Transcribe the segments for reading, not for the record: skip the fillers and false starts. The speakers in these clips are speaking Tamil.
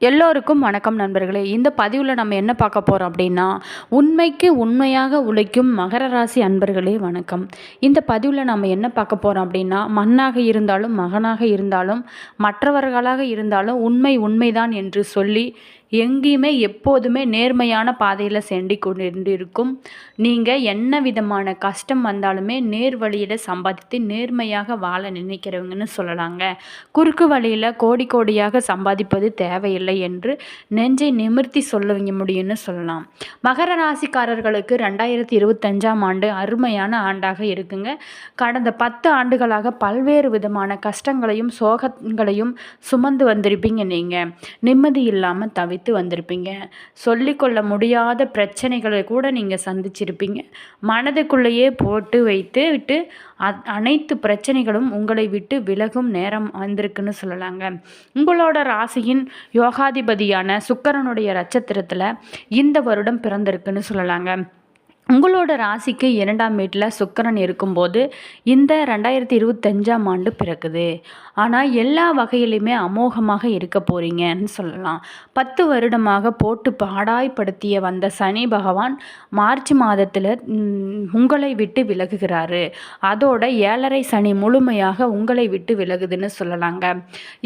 எல்லோருக்கும் வணக்கம் நண்பர்களே. இந்த பதிவில் நம்ம என்ன பார்க்க போகிறோம் அப்படின்னா, உண்மைக்கு உண்மையாக உழைக்கும் மகர ராசி அன்பர்களே வணக்கம். இந்த பதிவில் நம்ம என்ன பார்க்க போகிறோம் அப்படின்னா, மண்ணாக இருந்தாலும் மகனாக இருந்தாலும் மற்றவர்களாக இருந்தாலும் உண்மைதான் என்று சொல்லி எங்கேயுமே எப்போதுமே நேர்மையான பாதையில் சென்று கொண்டிருக்கும் நீங்கள் என்ன விதமான கஷ்டம் வந்தாலுமே நேர் வழியில் சம்பாதித்து நேர்மையாக வாழ நினைக்கிறவங்கன்னு சொல்லலாங்க. குறுக்கு வழியில் கோடியாக சம்பாதிப்பது தேவையில்லை என்று நெஞ்சை நிமிர்த்தி சொல்ல முடியும்னு சொல்லலாம். மகர ராசிக்காரர்களுக்கு 2025ஆம் ஆண்டு அருமையான ஆண்டாக இருக்குங்க. கடந்த 10 ஆண்டுகளாக பல்வேறு விதமான கஷ்டங்களையும் சோகங்களையும் சுமந்து வந்திருப்பீங்க. நீங்கள் நிம்மதி இல்லாமல் வந்திருப்பீங்க. சொல்லிக்கொள்ள முடியாத பிரச்சனைகளை கூட நீங்கள் சந்திச்சிருப்பீங்க. மனதுக்குள்ளேயே போட்டு விட்டு அனைத்து பிரச்சனைகளும் உங்களை விட்டு விலகும் நேரம் வந்திருக்குன்னு சொல்லலாங்க. உங்களோட ராசியின் யோகாதிபதியான சுக்கிரனுடைய நட்சத்திரத்தில் இந்த வருடம் பிறந்திருக்குன்னு சொல்லலாங்க. உங்களோட ராசிக்கு 2ஆம் வீட்டில் சுக்கிரன் இருக்கும்போது இந்த 2025ஆம் ஆண்டு பிறக்குது. ஆனால் எல்லா வகையிலுமே அமோகமாக இருக்க போகிறீங்கன்னு சொல்லலாம். 10 வருடமாக போட்டு பாடாய்படுத்திய வந்த சனி பகவான் மார்ச் மாதத்தில் உங்களை விட்டு விலகுகிறாரு. அதோட 7.5 சனி முழுமையாக உங்களை விட்டு விலகுதுன்னு சொல்லலாங்க.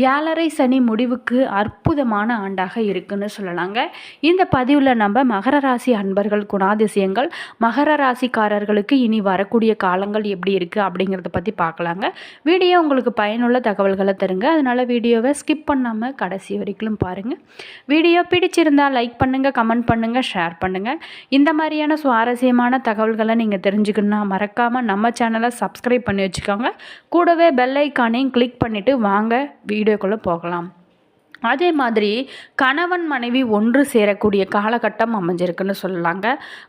7.5 சனி முடிவுக்கு அற்புதமான ஆண்டாக இருக்குன்னு சொல்லலாங்க. இந்த பதிவில் நம்ம மகர ராசி அன்பர்கள் குணாதிசயங்கள், மகர ராசிக்காரர்களுக்கு இனி வரக்கூடிய காலங்கள் எப்படி இருக்குது அப்படிங்கிறத பற்றி பார்க்கலாங்க. வீடியோ உங்களுக்கு பயனுள்ள தகவல்களை தருங்க. அதனால் வீடியோவை ஸ்கிப் பண்ணாமல் கடைசி வரைக்கும் பாருங்கள். வீடியோ பிடிச்சிருந்தால் லைக் பண்ணுங்கள், கமெண்ட் பண்ணுங்கள், ஷேர் பண்ணுங்கள். இந்த மாதிரியான சுவாரஸ்யமான தகவல்களை நீங்கள் தெரிஞ்சுக்கணுன்னா மறக்காமல் நம்ம சேனலை சப்ஸ்கிரைப் பண்ணி வச்சுக்கோங்க. கூடவே பெல் ஐக்கானையும் கிளிக் பண்ணிவிட்டு வாங்க வீடியோக்குள்ளே போகலாம். அதே மாதிரி கணவன் மனைவி ஒன்று சேரக்கூடிய காலகட்டம் அமைஞ்சிருக்குன்னு சொல்லலாங்க.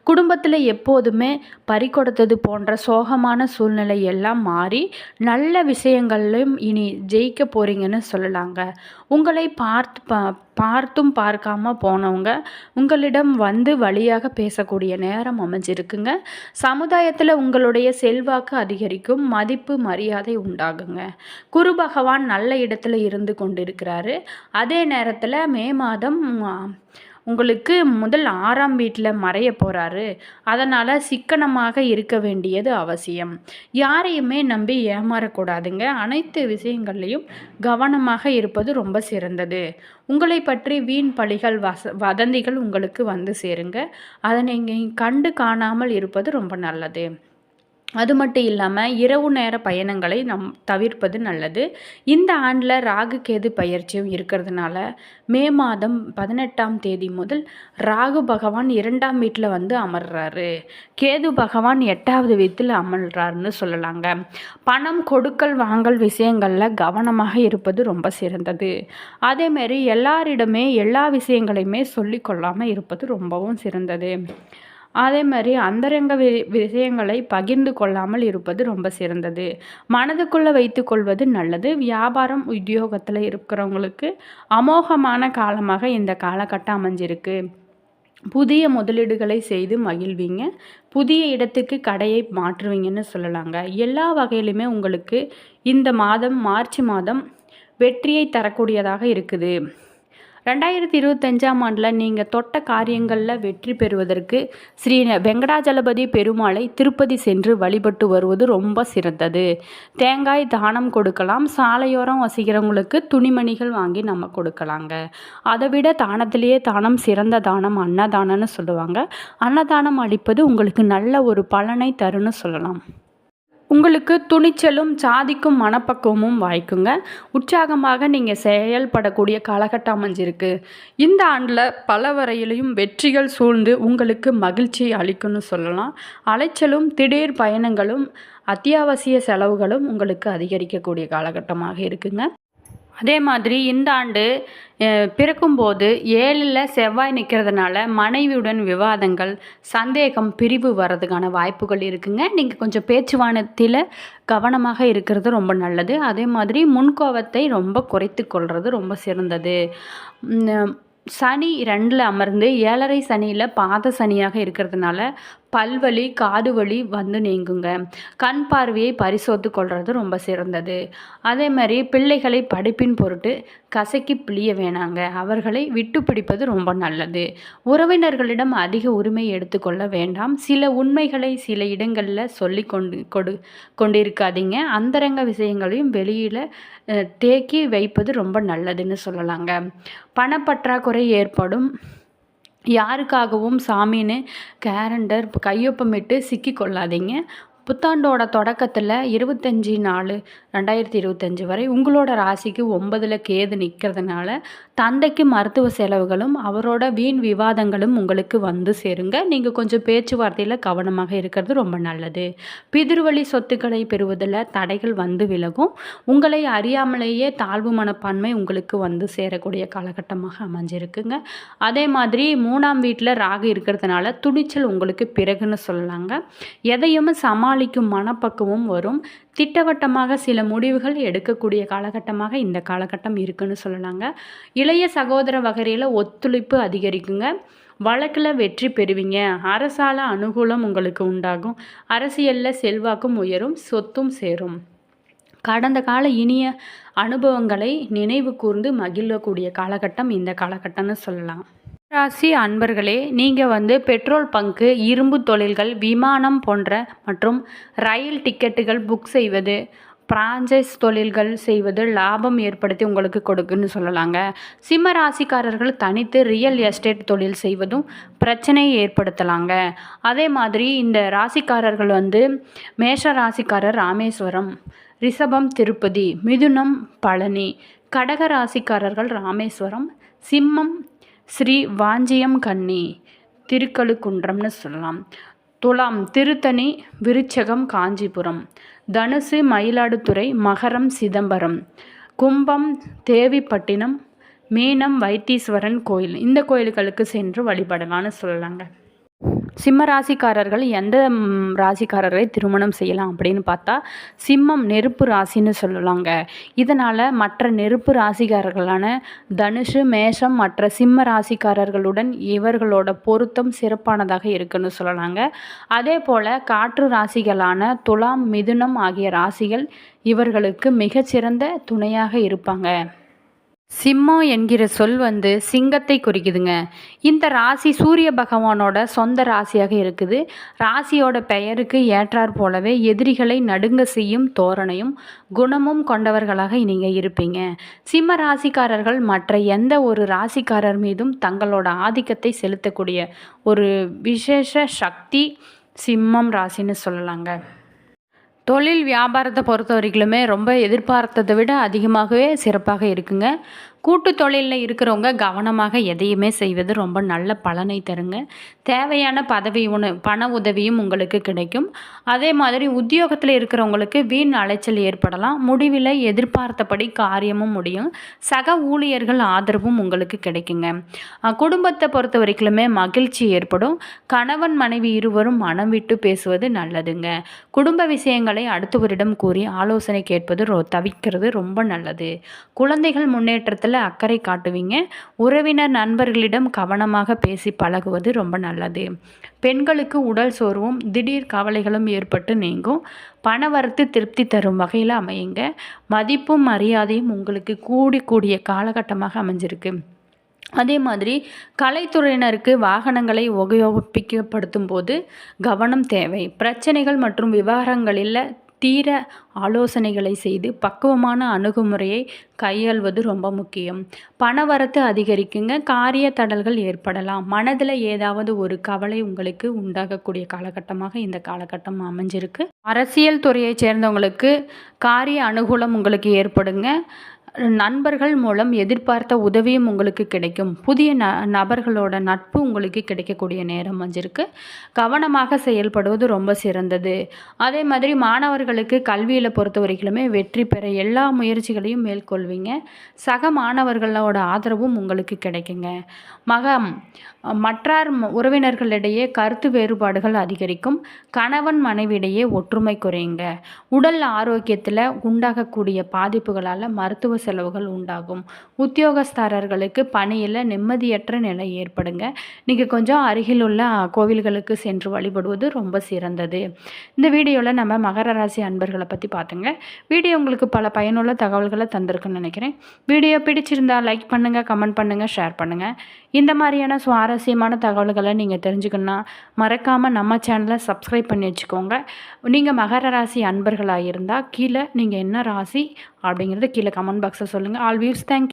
குடும்பத்தில் எப்போதுமே பறிகொடுத்தது போன்ற சோகமான சூழ்நிலை எல்லாம் மாறி நல்ல விஷயங்களையும் இனி ஜெயிக்க போகிறீங்கன்னு சொல்லலாங்க. உங்களை பார்த்தும் பார்க்காம போனவங்க உங்களிடம் வந்து வழியாக பேசக்கூடிய நேரம் அமைஞ்சிருக்குங்க. சமுதாயத்தில் உங்களுடைய செல்வாக்கு அதிகரிக்கும், மதிப்பு மரியாதை உண்டாகுங்க. குரு பகவான் நல்ல இடத்துல இருந்து கொண்டிருக்கிறாரு. அதே நேரத்தில் மே மாதம் உங்களுக்கு முதல் 6ஆம் வீட்டில் மறைய போகிறாரு. அதனால் சிக்கனமாக இருக்க வேண்டியது அவசியம். யாரையுமே நம்பி ஏமாறக்கூடாதுங்க. அனைத்து விஷயங்கள்லையும் கவனமாக இருப்பது ரொம்ப சிறந்தது. உங்களை பற்றி வீண் பழிகள் வதந்திகள் உங்களுக்கு வந்து சேருங்க. அதை நீங்கள் கண்டு காணாமல் இருப்பது ரொம்ப நல்லது. அது மட்டும் இல்லாமல் இரவு நேர பயணங்களை தவிர்ப்பது நல்லது. இந்த ஆண்டில் ராகு கேது பயிற்சியும் இருக்கிறதுனால மே மாதம் 18ஆம் தேதி முதல் ராகு பகவான் 2ஆம் வீட்டில் வந்து அமர்றாரு. கேது பகவான் 8ஆவது வீட்டில் அமர்றாருன்னு சொல்லலாங்க. பணம் கொடுக்கல் வாங்கல் விஷயங்களில் கவனமாக இருப்பது ரொம்ப சிறந்தது. அதேமாரி எல்லாரிடமே எல்லா விஷயங்களையுமே சொல்லிக்கொள்ளாமல் இருப்பது ரொம்பவும் சிறந்தது. அதே மாதிரி அந்தரங்க விஷயங்களை பகிர்ந்து கொள்ளாமல் இருப்பது ரொம்ப சிறந்தது. மனதுக்குள்ளே வைத்து கொள்வது நல்லது. வியாபாரம் உத்தியோகத்தில் இருக்கிறவங்களுக்கு அமோகமான காலமாக இந்த காலகட்டம் அமைஞ்சிருக்கு. புதிய முதலீடுகளை செய்து மகிழ்வீங்க. புதிய இடத்துக்கு கடையை மாற்றுவீங்கன்னு சொல்லலாங்க. எல்லா வகையிலுமே உங்களுக்கு இந்த மாதம் மார்ச் மாதம் வெற்றியை தரக்கூடியதாக இருக்குது. 2025ஆம் ஆண்டில் நீங்கள் தொட்ட காரியங்களில் வெற்றி பெறுவதற்கு ஸ்ரீ வெங்கடாஜலபதி பெருமாளை திருப்பதி சென்று வழிபட்டு வருவது ரொம்ப சிறந்தது. தேங்காய் தானம் கொடுக்கலாம். சாலையோரம் வசிக்கிறவங்களுக்கு துணிமணிகள் வாங்கி நம்ம கொடுக்கலாங்க. அதை விட தானத்திலேயே தானம் சிறந்த தானம் அன்னதானம்னு சொல்லுவாங்க. அன்னதானம் அளிப்பது உங்களுக்கு நல்ல ஒரு பலனை தருன்னு சொல்லலாம். உங்களுக்கு துணிச்சலும் சாதிக்கும் மனப்பக்குவமும் வாய்க்குங்க. உற்சாகமாக நீங்கள் செயல்படக்கூடிய காலகட்டம் அமைஞ்சிருக்கு. இந்த ஆண்டில் பல வரையிலையும் வெற்றிகள் சூழ்ந்து உங்களுக்கு மகிழ்ச்சி அளிக்கும்னு சொல்லலாம். அலைச்சலும் திடீர் பயணங்களும் அத்தியாவசிய செலவுகளும் உங்களுக்கு அதிகரிக்கக்கூடிய காலகட்டமாக இருக்குங்க. அதே மாதிரி இந்த ஆண்டு பிறக்கும்போது 7ல் செவ்வாய் நிற்கிறதுனால மனைவியுடன் விவாதங்கள், சந்தேகம், பிரிவு வர்றதுக்கான வாய்ப்புகள் இருக்குங்க. நீங்கள் கொஞ்சம் பேச்சுவார்த்தையில் கவனமாக இருக்கிறது ரொம்ப நல்லது. அதே மாதிரி முன்கோபத்தை ரொம்ப குறைத்து கொள்வது ரொம்ப சிறந்தது. சனி 2ல் அமர்ந்து 7.5 சனியில் பாத சனியாக இருக்கிறதுனால பல்வலி, காது வலி வந்து நீங்குங்க. கண் பார்வையை பரிசோதித்து கொள்வது ரொம்ப சிறந்தது. அதே மாதிரி பிள்ளைகளை படிப்பின் பொருட்டு கசக்கி பிழிய வேணாங்க. அவர்களை விட்டு பிடிப்பது ரொம்ப நல்லது. உறவினர்களிடம் அதிக உரிமை எடுத்துக்கொள்ள வேண்டாம். சில உண்மைகளை சில இடங்களில் சொல்லி கொண்டிருக்காதீங்க. அந்தரங்க விஷயங்களையும் வெளியில் தேக்கி வைப்பது ரொம்ப நல்லதுன்னு சொல்லலாங்க. பணப்பற்றாக்குறை ஏற்படும். யாருக்காகவும் சாமின்னு கேலண்டர் கையொப்பமிட்டு சிக்கி கொள்ளாதீங்க. புத்தாண்டோட தொடக்கத்தில் 25/4/2025 வரை உங்களோட ராசிக்கு 9ல் கேது நிற்கிறதுனால தந்தைக்கு மருத்துவ செலவுகளும் அவரோட வீண் விவாதங்களும் உங்களுக்கு வந்து சேருங்க. நீங்கள் கொஞ்சம் பேச்சுவார்த்தையில் கவனமாக இருக்கிறது ரொம்ப நல்லது. பிதிர்வழி சொத்துக்களை பெறுவதில் தடைகள் வந்து விலகும். உங்களை அறியாமலேயே தாழ்வு மனப்பான்மை உங்களுக்கு வந்து சேரக்கூடிய காலகட்டமாக அமைஞ்சிருக்குங்க. அதே மாதிரி 3ஆம் வீட்டில் ராகு இருக்கிறதுனால துணிச்சல் உங்களுக்கு பிறகுன்னு சொல்லலாங்க. எதையும் சமாளிக்கும் மனப்பக்குவம் வரும். திட்டவட்டமாக சில முடிவுகள் எடுக்கக்கூடிய காலகட்டமாக இந்த காலகட்டம் இருக்குன்னு சொல்லலாங்க. இளைய சகோதர வகையில் ஒத்துழைப்பு அதிகரிக்குங்க. வழக்கில் வெற்றி பெறுவீங்க. அரசால அனுகூலம் உங்களுக்கு உண்டாகும். அரசியலில் செல்வாக்கும் உயரும், சொத்தும் சேரும். கடந்த கால இனிய அனுபவங்களை நினைவு கூர்ந்து மகிழக்கூடிய காலகட்டம் இந்த காலகட்டம்னு சொல்லலாம். ராசி அன்பர்களே, நீங்கள் பெட்ரோல் பங்கு, இரும்பு தொழில்கள், விமானம் போன்ற மற்றும் ரயில் டிக்கெட்டுகள் புக் செய்வது, பிரான்சைஸ் தொழில்கள் செய்வது லாபம் ஏற்படுத்தி உங்களுக்கு கொடுக்குன்னு சொல்லலாங்க. சிம்ம ராசிக்காரர்கள் தனித்து ரியல் எஸ்டேட் தொழில் செய்வதும் பிரச்சனையை ஏற்படுத்தலாங்க. அதே மாதிரி இந்த ராசிக்காரர்கள் மேஷ ராசிக்காரர் ராமேஸ்வரம், ரிஷபம் திருப்பதி, மிதுனம் பழனி, கடக ராசிக்காரர்கள் ராமேஸ்வரம், சிம்மம் ஸ்ரீ வாஞ்சியம் கன்னி, திருக்கழுக்குன்றம்னு சொல்லலாம். துலாம் திருத்தணி, விருச்சகம் காஞ்சிபுரம், தனுசு மயிலாடுதுறை, மகரம் சிதம்பரம், கும்பம் தேவிப்பட்டினம், மீனம் வைத்தீஸ்வரன் கோயில். இந்த கோயில்களுக்கு சென்று வழிபடலான்னு சொல்லலாங்க. சிம்ம ராசிக்காரர்கள் எந்த ராசிக்காரரை திருமணம் செய்யலாம் அப்படின்னு பார்த்தா சிம்மம் நெருப்பு ராசின்னு சொல்லலாங்க. இதனால் மற்ற நெருப்பு ராசிக்காரர்களான தனுஷு, மேஷம் மற்ற சிம்ம ராசிக்காரர்களுடன் இவர்களோட பொருத்தம் சிறப்பானதாக இருக்குன்னு சொல்லலாங்க. அதே போல் காற்று ராசிகளான துலாம், மிதுனம் ஆகிய ராசிகள் இவர்களுக்கு மிகச்சிறந்த துணையாக இருப்பாங்க. சிம்மம் என்கிற சொல் சிங்கத்தை குறிக்குதுங்க. இந்த ராசி சூரிய பகவானோட சொந்த ராசியாக இருக்குது. ராசியோட பெயருக்கு ஏற்றாற் போலவே எதிரிகளை நடுங்க செய்யும் தோரணையும் குணமும் கொண்டவர்களாக நீங்கள் இருப்பீங்க. சிம்ம ராசிக்காரர்கள் மற்ற எந்த ஒரு ராசிக்காரர் மீதும் தங்களோட ஆதிக்கத்தை செலுத்தக்கூடிய ஒரு விசேஷ சக்தி சிம்மம் ராசின்னு சொல்லலாங்க. தொழில் வியாபாரத்தை பொறுத்த வரைக்குமே ரொம்ப எதிர்பார்த்ததை விட அதிகமாகவே சிறப்பாக இருக்குங்க. கூட்டு தொழிலில் இருக்கிறவங்க கவனமாக எதையுமே செய்வது ரொம்ப நல்ல பலனை தருங்க. தேவையான பண உதவியும் உங்களுக்கு கிடைக்கும். அதே மாதிரி உத்தியோகத்தில் இருக்கிறவங்களுக்கு வீண் அலைச்சல் ஏற்படலாம். முடிவில் எதிர்பார்த்தபடி காரியமும் முடியும். சக ஊழியர்கள் ஆதரவும் உங்களுக்கு கிடைக்குங்க. குடும்பத்தை பொறுத்த வரைக்குமே மகிழ்ச்சி ஏற்படும். கணவன் மனைவி இருவரும் மனம் விட்டு பேசுவது நல்லதுங்க. குடும்ப விஷயங்களை அடுத்தவரிடம் கூறி ஆலோசனை கேட்பது தவிர்க்கிறது ரொம்ப நல்லது. குழந்தைகள் முன்னேற்றத்தில் அக்கறை காட்டுவீங்க. உறவினர் நண்பர்களிடம் கவனமாக பேசி பழகுவது ரொம்ப நல்லது. பெண்களுக்கு உடல் சோர்வும் திடீர் கவலைகளும் ஏற்பட்டு நீங்கும். பணவரத்து திருப்தி தரும் வகையில் அமையுங்க. மதிப்பும் மரியாதையும் உங்களுக்கு கூடிய காலகட்டமாக அமைஞ்சிருக்கு. அதே மாதிரி கலைத்துறையினருக்கு வாகனங்களை உபயோகப்படுத்தும் போது கவனம் தேவை. பிரச்சனைகள் மற்றும் விவகாரங்களில் தீர ஆலோசனைகளை செய்து பக்குவமான அணுகுமுறையை கையாள்வது ரொம்ப முக்கியம். பணவரத்து அதிகரிக்குங்க. காரிய தடல்கள் ஏற்படலாம். மனதில் ஏதாவது ஒரு கவலை உங்களுக்கு உண்டாகக்கூடிய காலகட்டமாக இந்த காலகட்டம் அமைஞ்சிருக்கு. அரசியல் துறையை சேர்ந்தவங்களுக்கு காரிய அனுகூலம் உங்களுக்கு ஏற்படுங்க. நண்பர்கள் மூலம் எதிர்பார்த்த உதவியும் உங்களுக்கு கிடைக்கும். புதிய நபர்களோட நட்பு உங்களுக்கு கிடைக்கக்கூடிய நேரம் அமைஞ்சிருக்கு. கவனமாக செயல்படுவது ரொம்ப சிறந்தது. அதே மாதிரி மாணவர்களுக்கு கல்வியில் பொறுத்த வரைக்குமே வெற்றி பெற எல்லா முயற்சிகளையும் மேற்கொள்வீங்க. சக மாணவர்களோட ஆதரவும் உங்களுக்கு கிடைக்குங்க. மற்றார் உறவினர்களிடையே கருத்து வேறுபாடுகள் அதிகரிக்கும். கணவன் மனைவியிடையே ஒற்றுமை குறையுங்க. உடல் ஆரோக்கியத்தில் உண்டாகக்கூடிய பாதிப்புகளால் மருத்துவ செலவுகள் உண்டாகும். உத்தியோகஸ்தரர்களுக்கு பணியில் நிம்மதியற்ற நிலை ஏற்படுங்க. நீங்கள் கொஞ்சம் அருகில் உள்ள கோவில்களுக்கு சென்று வழிபடுவது ரொம்ப சிறந்தது. இந்த வீடியோவில் நம்ம மகர ராசி அன்பர்களை பற்றி பார்த்துங்க. வீடியோ உங்களுக்கு பல பயனுள்ள தகவல்களை தந்திருக்குன்னு நினைக்கிறேன். வீடியோ பிடிச்சிருந்தா லைக் பண்ணுங்கள், கமெண்ட் பண்ணுங்கள், ஷேர் பண்ணுங்கள். இந்த மாதிரியான சுவாரஸ்யமான தகவல்களை நீங்கள் தெரிஞ்சுக்கணுன்னா மறக்காமல் நம்ம சேனலை சப்ஸ்கிரைப் பண்ணி வச்சுக்கோங்க. நீங்கள் மகர ராசி அன்பர்களாக இருந்தால் கீழே நீங்கள் என்ன ராசி அப்படிங்கிறத கீழே கமெண்ட் பாக்ஸில் சொல்லுங்கள். All views thank you.